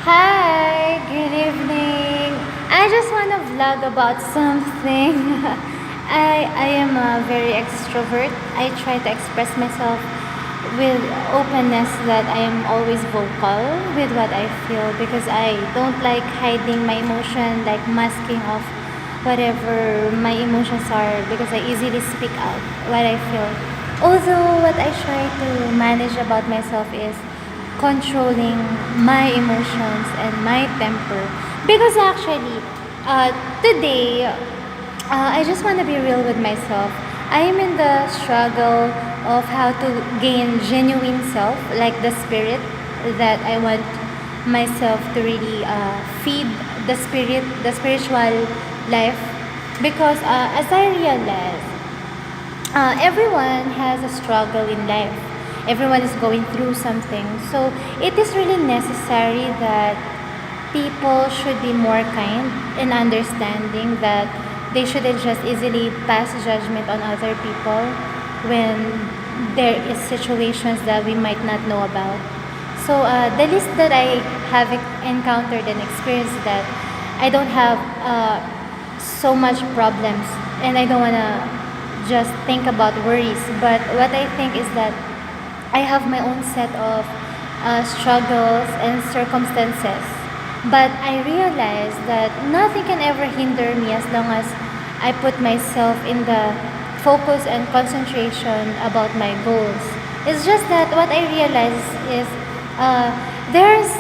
Hi, good evening. I just want to vlog about something. I am a very extrovert. I try to express myself with openness that I am always vocal with what I feel because I don't like hiding my emotion, like masking off whatever my emotions are because I easily speak out what I feel. Although what I try to manage about myself is controlling my emotions and my temper because actually today I just want to be real with myself. I am in the struggle of how to gain genuine self, like the spirit that I want myself to really feed the spirit, the spiritual life. Because as I realize, everyone has a struggle in life. Everyone is going through something. So it is really necessary that people should be more kind and understanding that they shouldn't just easily pass judgment on other people when there is situations that we might not know about. So the least that I have encountered and experienced that I don't have so much problems and I don't want to just think about worries. But what I think is that I have my own set of struggles and circumstances. But I realize that nothing can ever hinder me as long as I put myself in the focus and concentration about my goals. It's just that what I realize is uh, there is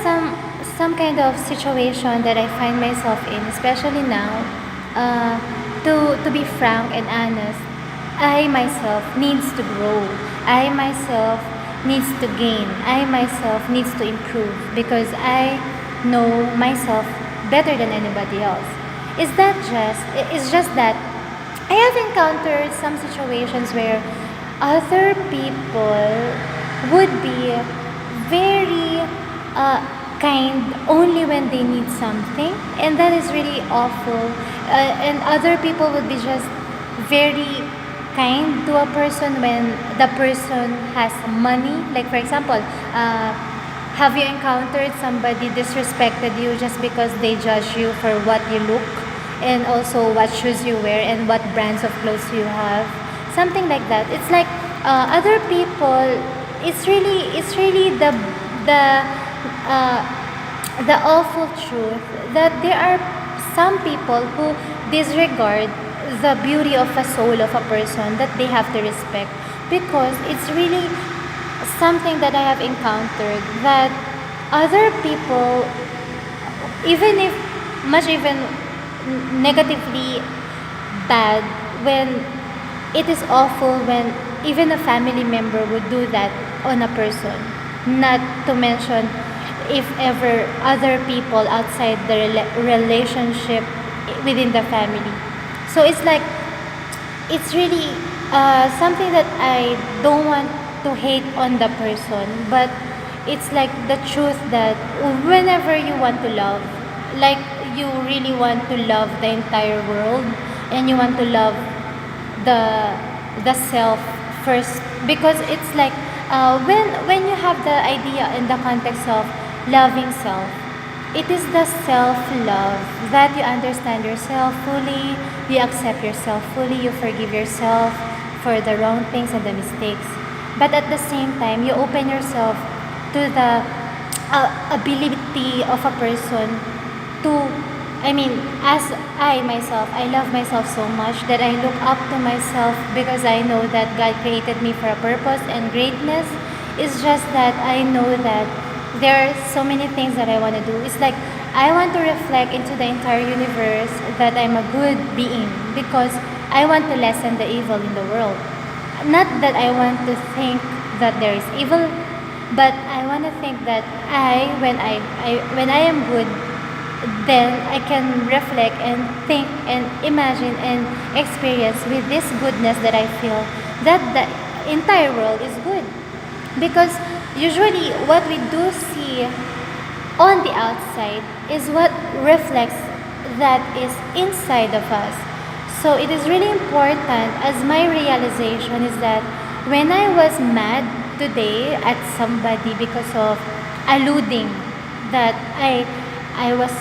some kind of situation that I find myself in, especially now. Uh, to be frank and honest, I myself needs to grow. I myself needs to gain. I myself needs to improve because I know myself better than anybody else. It's just that I have encountered some situations where other people would be very kind only when they need something, and that is really awful. And other people would be just very kind to a person when the person has money. Like, for example, have you encountered somebody disrespected you just because they judge you for what you look and also what shoes you wear and what brands of clothes you have? Something like that. It's like other people. It's really uh, the awful truth that there are some people who disregard the beauty of a soul of a person that they have to respect because it's really something that I have encountered that other people, even if much even negatively bad, when it is awful when even a family member would do that on a person, not to mention if ever other people outside the relationship within the family. So it's like it's really something that I don't want to hate on the person, but it's like the truth that whenever you want to love, like you really want to love the entire world and you want to love the the self first because it's like when you have the idea in the context of loving self, it is the self love that you understand yourself fully, you accept yourself fully, you forgive yourself for the wrong things and the mistakes. But at the same time, you open yourself to the ability of a person to, I mean, as I myself, I love myself so much that I look up to myself because I know that God created me for a purpose and greatness is just that I know that there are so many things that I want to do. It's like I want to reflect into the entire universe that I'm a good being because I want to lessen the evil in the world. Not that I want to think that there is evil, but I want to think that when I am good, then I can reflect and think and imagine and experience with this goodness that I feel that the entire world is good. Because usually what we do see on the outside is what reflects that is inside of us. So it is really important as my realization is that when I was mad today at somebody because of alluding that I was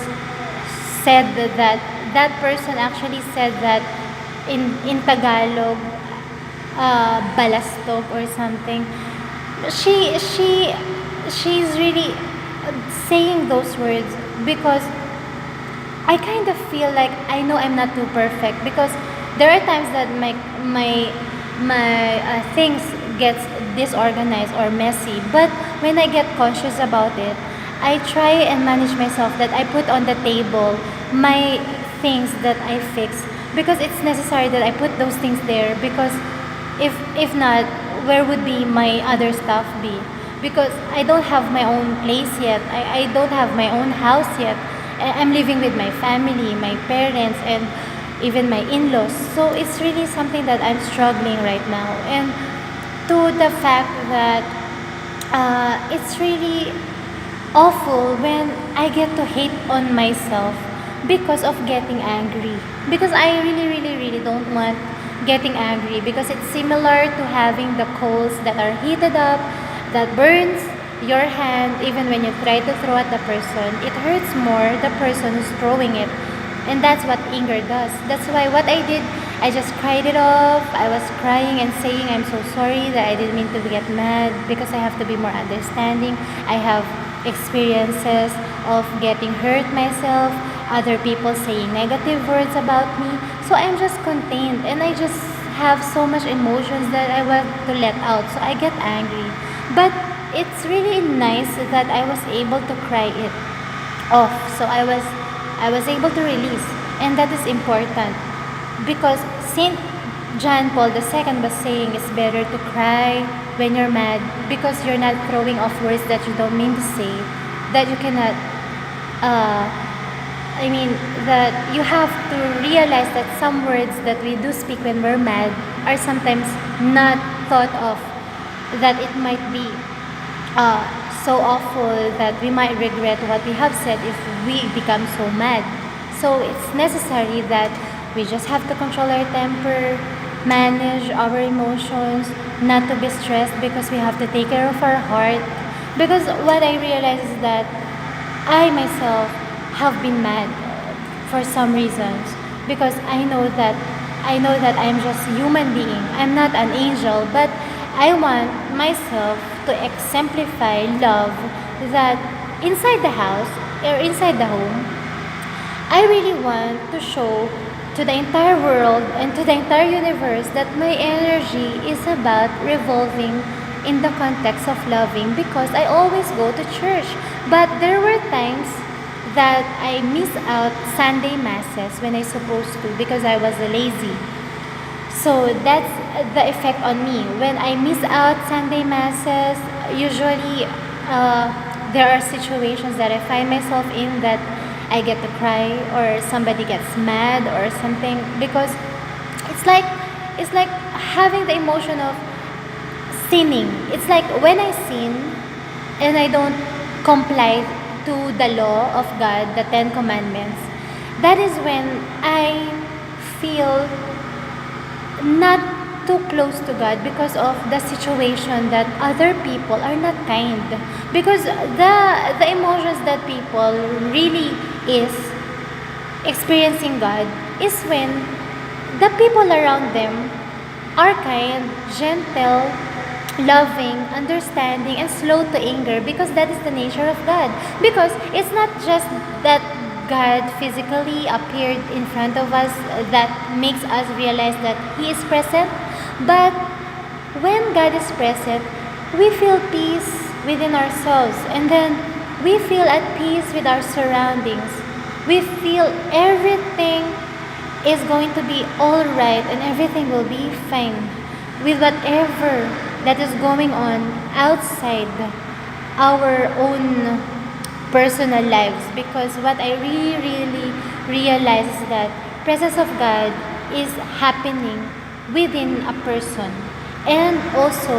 said that that person actually said that in Tagalog, balastog or something. She she's really saying those words because I kind of feel like I know I'm not too perfect, because there are times that my things gets disorganized or messy. But when I get conscious about it, I try and manage myself, that I put on the table my things that I fix, because it's necessary that I put those things there, because if not, where would be my other stuff be? Because I don't have my own place yet. I don't have my own house yet. I'm living with my family, my parents, and even my in-laws. So it's really something that I'm struggling right now. And to the fact that it's really awful when I get to hate on myself because of getting angry. Because I really, really, really don't want getting angry, because it's similar to having the coals that are heated up, that burns your hand. Even when you try to throw at the person, it hurts more the person who's throwing it. And that's what anger does. That's why what I did, I just cried it off. I was crying and saying I'm so sorry, that I didn't mean to get mad, because I have to be more understanding. I have experiences of getting hurt myself, other people saying negative words about me. So I'm just contained, and I just have so much emotions that I want to let out. So I get angry. But it's really nice that I was able to cry it off. So I was able to release, and that is important, because Saint John Paul II was saying it's better to cry when you're mad, because you're not throwing off words that you don't mean to say, that you cannot uh, I mean, that you have to realize that some words that we do speak when we're mad are sometimes not thought of, that it might be uh, so awful that we might regret what we have said if we become so mad. So it's necessary that we just have to control our temper, manage our emotions, not to be stressed, because we have to take care of our heart. Because what I realize is that I myself have been mad for some reasons, because I know that I'm just a human being. I'm not an angel, but I want myself to exemplify love, that inside the house or inside the home, I really want to show to the entire world and to the entire universe that my energy is about revolving in the context of loving, because I always go to church. But there were times that I miss out Sunday masses when I supposed to, because I was lazy. So that's the effect on me. When I miss out Sunday masses, usually there are situations that I find myself in, that I get to cry, or somebody gets mad or something, because it's like it's like having the emotion of sinning. It's like when I sin and I don't comply to the law of God, the Ten Commandments, that is when I feel not too close to God, because of the situation that other people are not kind. Because the emotions that people really is experiencing God is when the people around them are kind, gentle, loving, understanding, and slow to anger, because that is the nature of God. Because it's not just that God physically appeared in front of us that makes us realize that He is present, but when God is present, we feel peace within ourselves, and then we feel at peace with our surroundings. We feel everything is going to be all right, and everything will be fine with whatever that is going on outside our own personal lives. Because what I really really realize is that presence of God is happening within a person, and also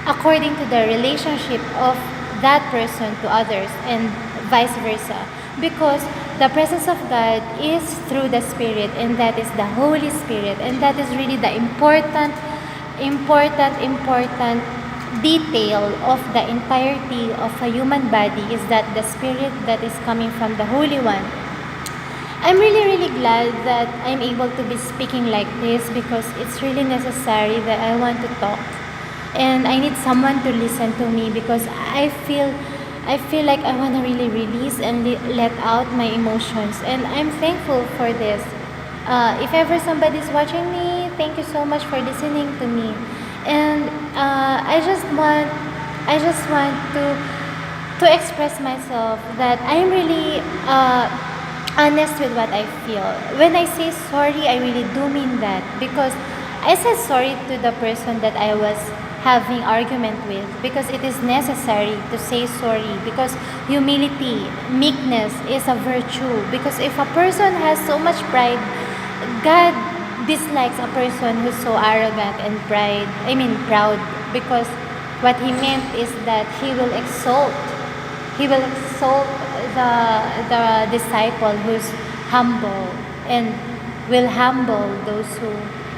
according to the relationship of that person to others, and vice versa. Because the presence of God is through the Spirit, and that is the Holy Spirit, and that is really the important detail of the entirety of a human body is that the spirit that is coming from the Holy One. I'm really, really glad that I'm able to be speaking like this because it's really necessary that I want to talk and I need someone to listen to me because I feel like I want to really release and let out my emotions, and I'm thankful for this. If ever somebody's watching me, thank you so much for listening to me. And I just want to express myself that I'm really honest with what I feel. When I say sorry, I really do mean that because I said sorry to the person that I was having argument with because it is necessary to say sorry because humility, meekness is a virtue because if a person has so much pride, God dislikes a person who's so arrogant and proud because what he meant is that he will exalt the disciple who's humble and will humble those who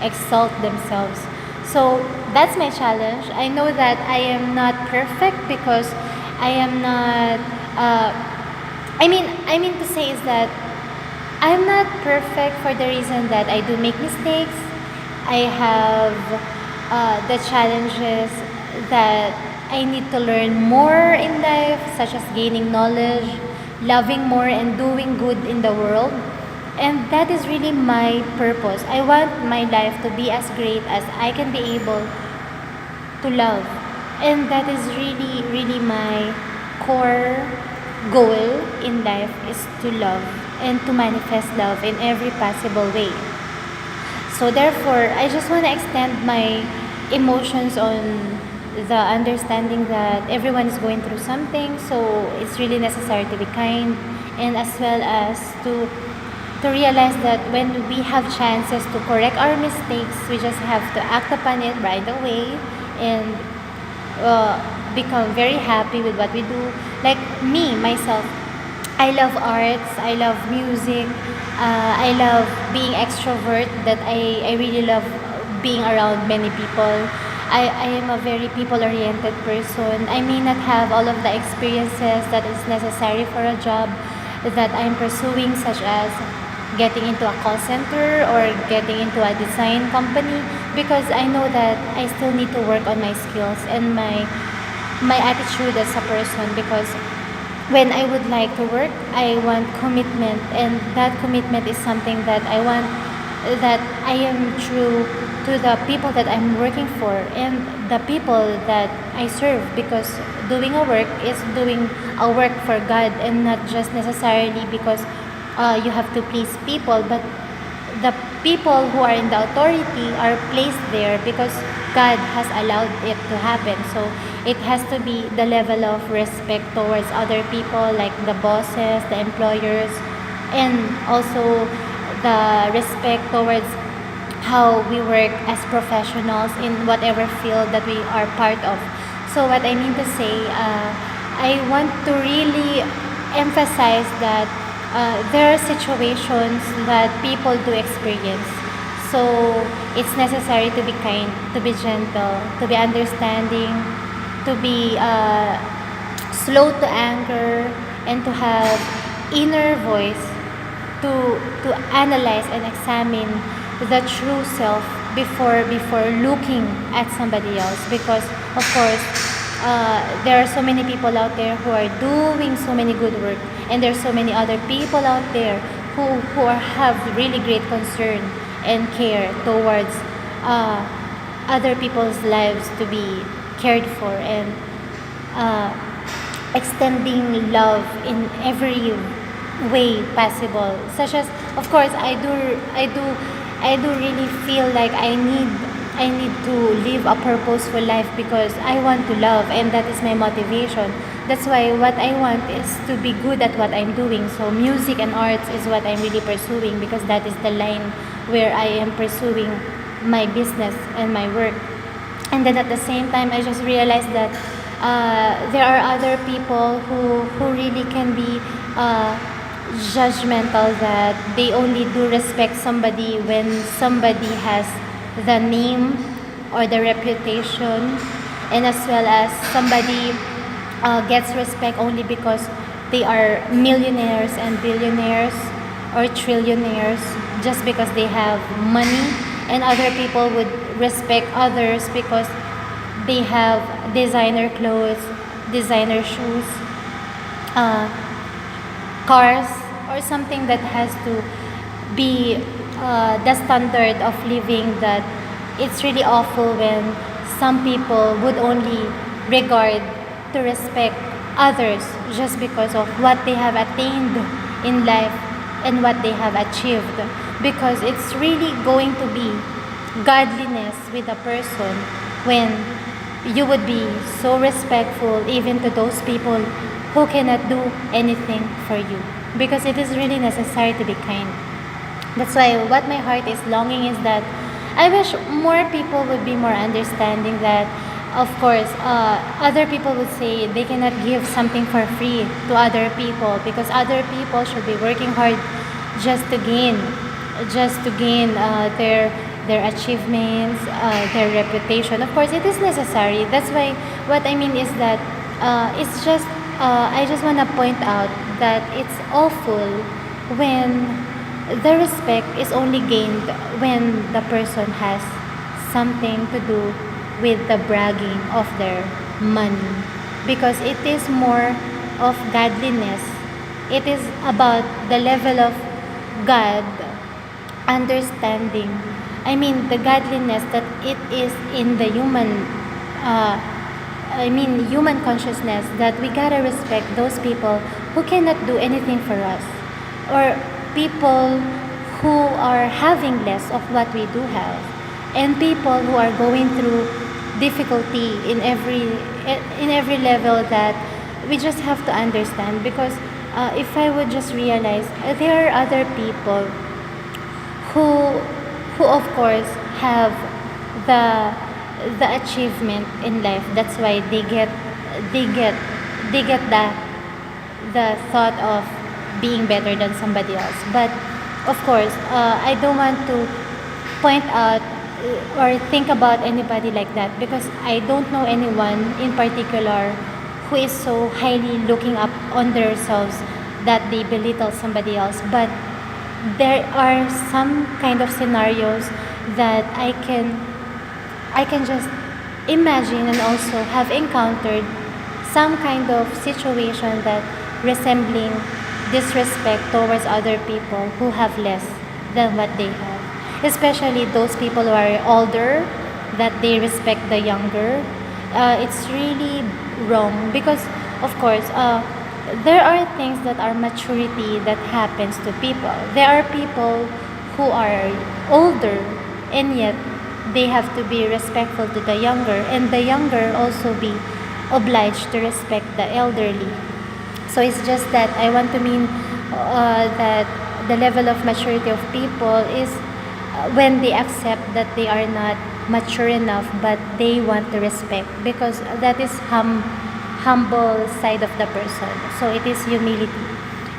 exalt themselves. So that's my challenge. I know that I am not perfect because I am not. I mean to say is that I'm not perfect for the reason that I do make mistakes. I have the challenges that I need to learn more in life, such as gaining knowledge, loving more, and doing good in the world. And that is really my purpose. I want my life to be as great as I can be able to love. And that is really, really my core goal in life is to love and to manifest love in every possible way. So therefore, I just want to extend my emotions on the understanding that everyone is going through something. So it's really necessary to be kind and as well as to realize that when we have chances to correct our mistakes, we just have to act upon it right away and uh, become very happy with what we do. Like me, myself, I love arts, I love music, I love being extrovert, that I really love being around many people. I am a very people oriented person. I may not have all of the experiences that is necessary for a job that I'm pursuing, such as getting into a call center or getting into a design company, because I know that I still need to work on my skills and my attitude as a person, because when I would like to work, I want commitment, and that commitment is something that I want, that I am true to the people that I'm working for and the people that I serve, because doing a work is doing a work for God and not just necessarily because you have to please people, but the people who are in the authority are placed there because God has allowed it to happen. So it has to be the level of respect towards other people, like the bosses, the employers, and also the respect towards how we work as professionals in whatever field that we are part of. So what I mean to say, I want to really emphasize that there are situations that people do experience. So it's necessary to be kind, to be gentle, to be understanding, to be slow to anger, and to have inner voice to analyze and examine the true self before looking at somebody else, because of course there are so many people out there who are doing so many good work, and there's so many other people out there have really great concern and care towards other people's lives to be cared for, and uh, extending love in every way possible, such as, of course, I do really feel like I need to live a purposeful life because I want to love, and that is my motivation. That's why what I want is to be good at what I'm doing. So music and arts is what I'm really pursuing, because that is the line where I am pursuing my business and my work. And then at the same time, I just realized that there are other people who really can be judgmental, that they only do respect somebody when somebody has the name or the reputation, and as well as somebody gets respect only because they are millionaires and billionaires or trillionaires just because they have money, and other people would respect others because they have designer clothes, designer shoes, uh, cars, or something that has to be the standard of living, that it's really awful when some people would only regard to respect others just because of what they have attained in life and what they have achieved, because it's really going to be godliness with a person when you would be so respectful even to those people who cannot do anything for you, because it is really necessary to be kind. That's why what my heart is longing is that I wish more people would be more understanding that, of course, other people would say they cannot give something for free to other people because other people should be working hard just to gain, their achievements, their reputation. Of course, it is necessary. That's why what I mean is that it's just I just want to point out that it's awful when the respect is only gained when the person has something to do with the bragging of their money, because it is more of godliness. It is about the level of God understanding. I mean, the godliness that it is in the uh, human consciousness, that we gotta respect those people who cannot do anything for us, or people who are having less of what we do have, and people who are going through difficulty in every level, that we just have to understand, because if I would just realize there are other people who of course have the achievement in life. That's why they get the thought of being better than somebody else. But of course, I don't want to point out or think about anybody like that, because I don't know anyone in particular who is so highly looking up on themselves that they belittle somebody else. But there are some kind of scenarios that I can just imagine and also have encountered some kind of situation that resembling disrespect towards other people who have less than what they have. Especially those people who are older, that they respect the younger. It's really wrong because, of course, there are things that are maturity that happens to people. There are people who are older and yet they have to be respectful to the younger, and the younger also be obliged to respect the elderly. So it's just that I want to mean that the level of maturity of people is when they accept that they are not mature enough, but they want to respect, because that is humble side of the person. So it is humility.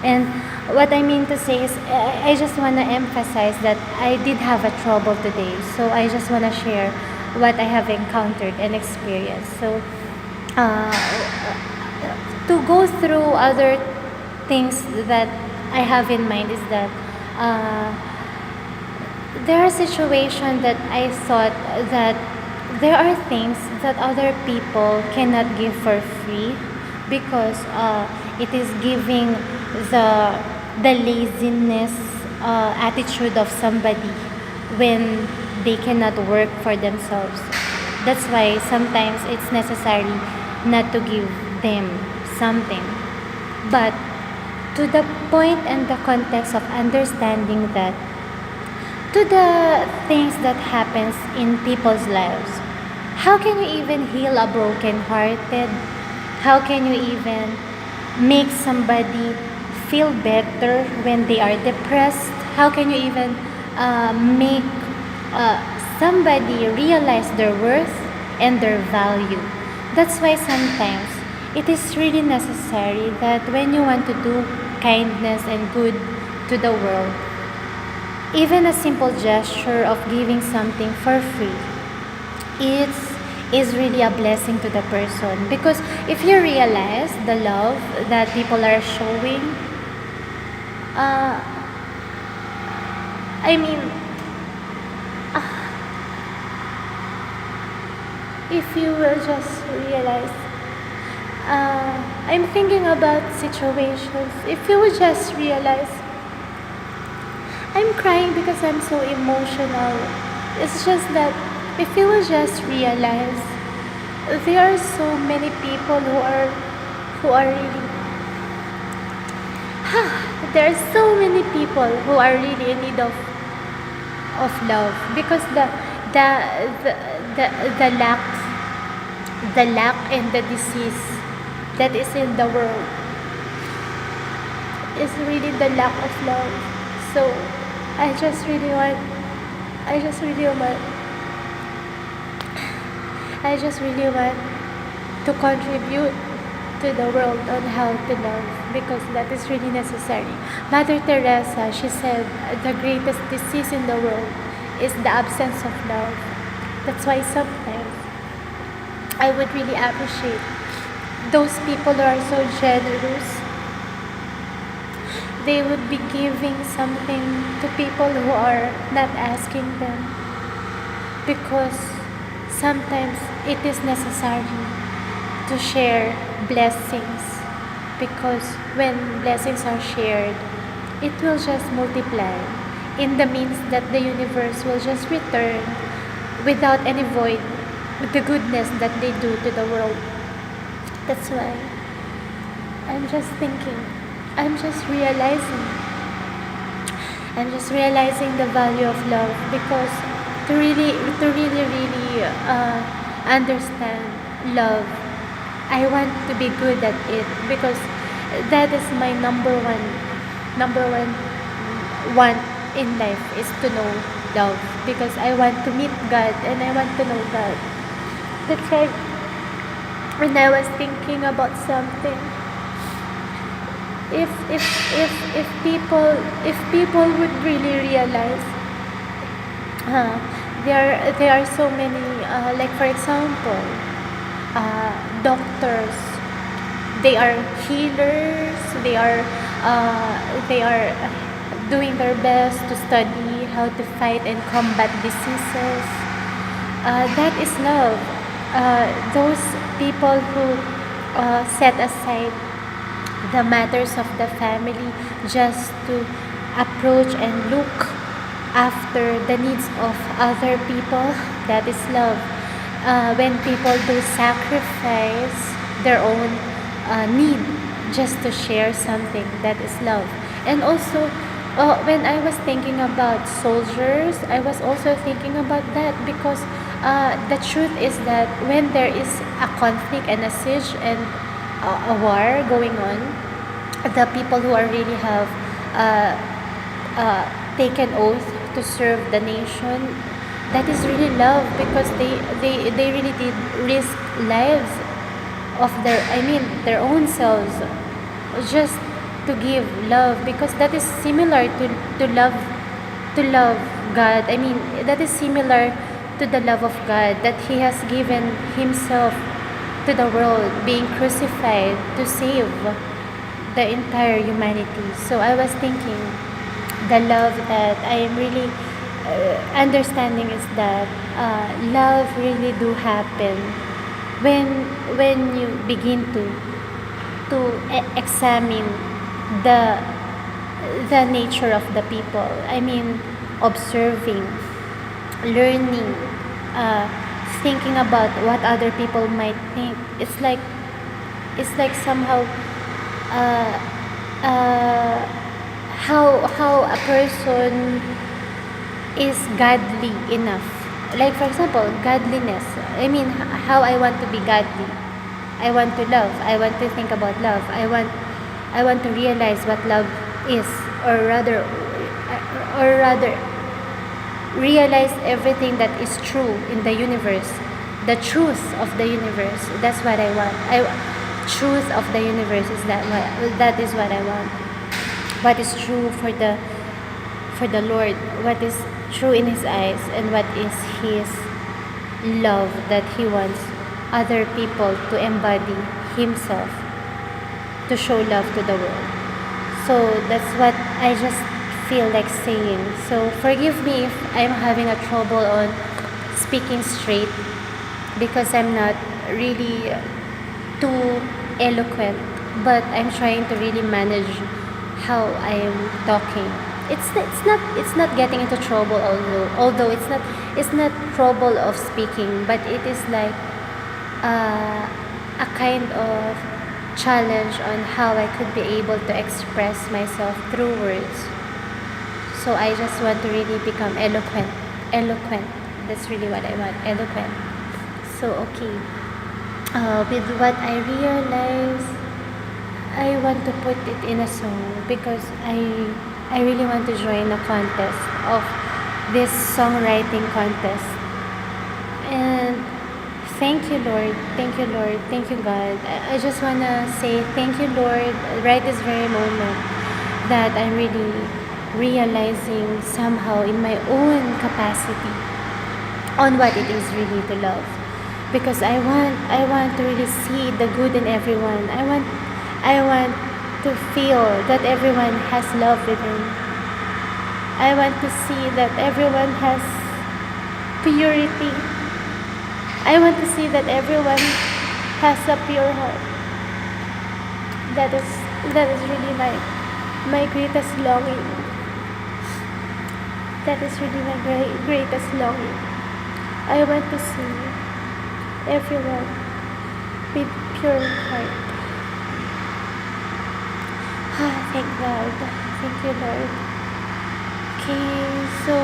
And what I mean to say is, I just want to emphasize that I did have a trouble today. So I just want to share what I have encountered and experienced. So uh, to go through other things that I have in mind is that uh, there are situations that I thought that there are things that other people cannot give for free, because it is giving the laziness attitude of somebody when they cannot work for themselves. That's why sometimes it's necessary not to give them something, but to the point and the context of understanding that to the things that happens in people's lives. How can you even heal a broken hearted? How can you even make somebody feel better when they are depressed? How can you even make uh, somebody realize their worth and their value? That's why sometimes it is really necessary that when you want to do kindness and good to the world, even a simple gesture of giving something for free, it's is really a blessing to the person. Because if you realize the love that people are showing, uh, I mean, if you will just realize, I'm thinking about situations. If you would just realize, I'm crying because I'm so emotional. It's just that if you will just realize, there are so many people who are really there are so many people who are really in need of love, because the the the, the lack and the disease that is in the world is really the lack of love. So I just really want I just really want I just really want to contribute to the world on how to love, because that is really necessary. Mother Teresa, she said, the greatest disease in the world is the absence of love. That's why sometimes I would really appreciate those people who are so generous. They would be giving something to people who are not asking them, because sometimes it is necessary to share blessings, because when blessings are shared, it will just multiply in the means that the universe will just return without any void the goodness that they do to the world. That's why I'm just thinking, I'm just realizing, the value of love, because to really understand love, I want to be good at it, because that is my number one want in life, is to know love, because I want to meet God and I want to know God. That's why when I was thinking about something, if people would really realize, uh, there are so many, like for example, doctors, they are healers, they are doing their best to study how to fight and combat diseases. That is love. Those people who set aside the matters of the family just to approach and look after the needs of other people, that is love. When people do sacrifice their own need just to share something, that is love. And also, when I was thinking about soldiers, I was also thinking about that, because the truth is that when there is a conflict and a siege and a war going on, the people who are really have uh, taken oath to serve the nation, that is really love, because they really did risk lives of their own selves, just to give love, because that is similar to love God. That is similar to the love of God, that He has given Himself to the world, being crucified to save the entire humanity. So I was thinking, the love that I am really understanding is that love really do happen when you begin to examine the the nature of the people. Observing, learning, uh, thinking about what other people might think. It's like somehow, uh, uh, how a person is godly enough. Like for example, godliness. How I want to be godly. I want to love. I want to think about love. I want to realize what love is, or rather realize everything that is true in the universe, the truth of the universe. That's what I want. Truth of the universe is that is what I want. What is true for the Lord? What is true in His eyes, and what is His love that He wants other people to embody Himself, to show love to the world. So that's what I just feel like saying. So forgive me if I'm having a trouble on speaking straight because I'm not really too eloquent, but I'm trying to really manage how I'm talking. It's not getting into trouble, although it's not trouble of speaking, but it is like uh, a kind of challenge on how I could be able to express myself through words. So I just want to really become eloquent. Eloquent. That's really what I want. Eloquent. So okay. With what I realize, I want to put it in a song because I really want to join a contest of this songwriting contest. And thank you, Lord. Thank you, Lord. Thank you, God. I just want to say thank you, Lord, right this very moment that I'm really realizing somehow in my own capacity on what it is really to love. Because I want to really see the good in everyone. I want to feel that everyone has love within. I want to see that everyone has purity. I want to see that everyone has a pure heart. That is that is really my greatest longing. That is really my greatest longing. I want to see everyone with pure heart. Thank God. Thank you, Lord. Okay, so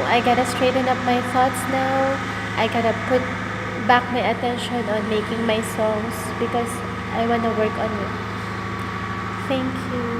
I gotta straighten up my thoughts now. I gotta put back my attention on making my songs because I wanna work on it. Thank you.